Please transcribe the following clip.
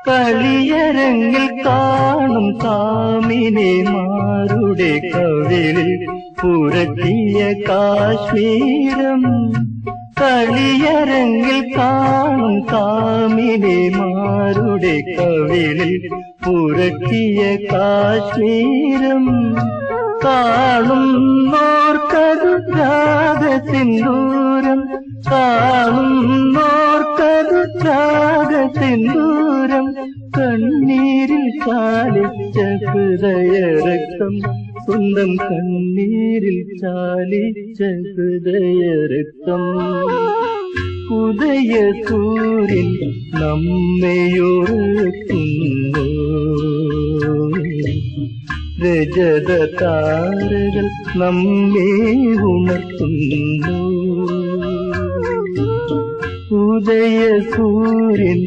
കളിയരങ്ങിൽ കാണും കാമിനിമാരുടെ കവിളിൽ പുരട്ടിയ കാശ്മീരം. കളിയരങ്ങിൽ കാണും കാമിനിമാരുടെ കവിളിൽ പുരട്ടിയ കാശ്മീരം. കാണുന്നോർക്കതു രാഗസിന്ദൂരം, കാണുന്നോർക്കതു രാഗസിന്ദൂരം. കണ്ണീരിൽ ചാലിച്ച ഹൃദയരക്തം, സ്വന്തം കണ്ണീരിൽ ചാലിച്ച ഹൃദയരക്തം. ഉദയ സൂര്യൻ നമ്മയോർക്കുന്നു, രജത താരകൾ നമ്മെ ഉണർത്തുന്നു. ഉദയ സൂര്യൻ